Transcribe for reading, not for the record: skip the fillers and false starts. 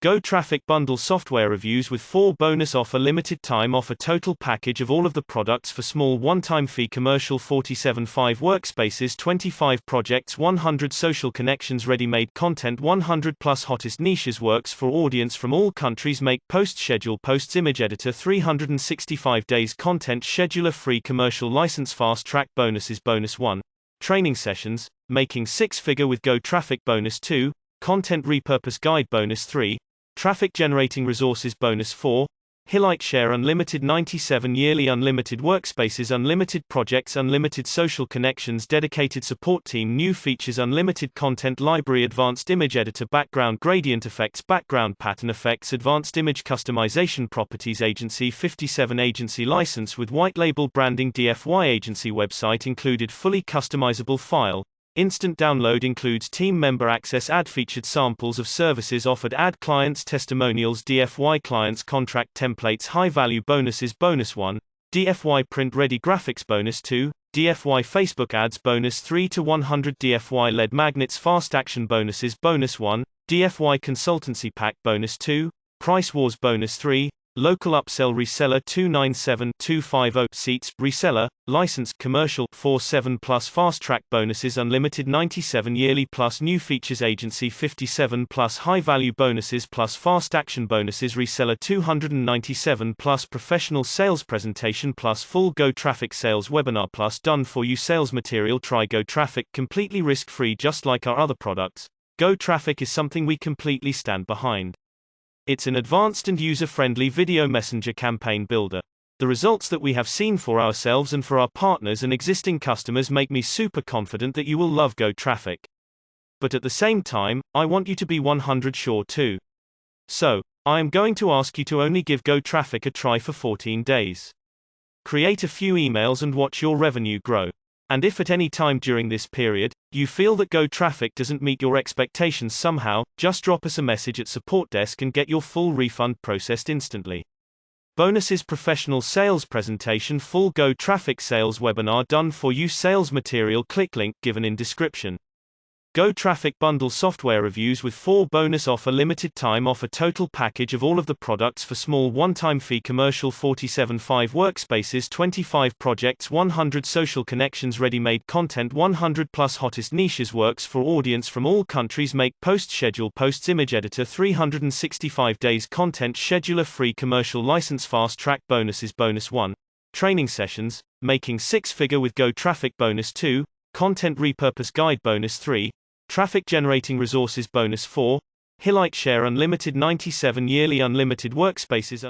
GoTraffic bundle software reviews with 4 bonus offer limited time offer total package of all of the products for small one-time fee commercial 47.5 workspaces 25 projects 100 social connections ready-made content 100 plus hottest niches works for audience from all countries make post schedule posts image editor 365 days content scheduler free commercial license fast track bonuses bonus 1 training sessions making 6-figure with GoTraffic bonus 2 content repurpose guide bonus 3 traffic generating resources bonus 4 Hilite share unlimited 97 yearly unlimited workspaces unlimited projects unlimited social connections dedicated support team new features unlimited content library advanced image editor background gradient effects background pattern effects advanced image customization properties agency 57 agency license with white label branding DFY agency website included fully customizable file instant download includes team member access ad featured samples of services offered ad clients testimonials DFY clients contract templates high value bonuses bonus 1 DFY print ready graphics bonus 2 DFY Facebook ads bonus 3 to 100 DFY LED magnets fast action bonuses bonus 1 DFY consultancy pack bonus 2 price wars bonus 3 local upsell reseller 297-250 seats reseller license commercial 47 plus fast track bonuses unlimited 97 yearly plus new features agency 57 plus high value bonuses plus fast action bonuses reseller 297 plus professional sales presentation plus full GoTraffic sales webinar plus done for you sales material try GoTraffic completely risk free just like our other products. GoTraffic is something we completely stand behind. It's an advanced and user-friendly video messenger campaign builder. The results that we have seen for ourselves and for our partners and existing customers make me super confident that you will love GoTraffic. But at the same time, I want you to be 100 sure too. So, I am going to ask you to only give GoTraffic a try for 14 days. Create a few emails and watch your revenue grow. And if at any time during this period, you feel that GoTraffic doesn't meet your expectations somehow, just drop us a message at support desk and get your full refund processed instantly. Bonuses professional sales presentation full GoTraffic sales webinar done for you sales material click link given in description. GoTraffic bundle software reviews with 4 bonus offer limited time offer total package of all of the products for small one-time fee commercial 47.5 workspaces 25 projects 100 social connections ready-made content 100 plus hottest niches works for audience from all countries make post schedule posts image editor 365 days content scheduler free commercial license fast track bonuses bonus 1 training sessions making 6-figure with GoTraffic bonus 2 content repurpose guide bonus 3 traffic generating resources bonus 4 Hilite share unlimited 97 yearly unlimited workspaces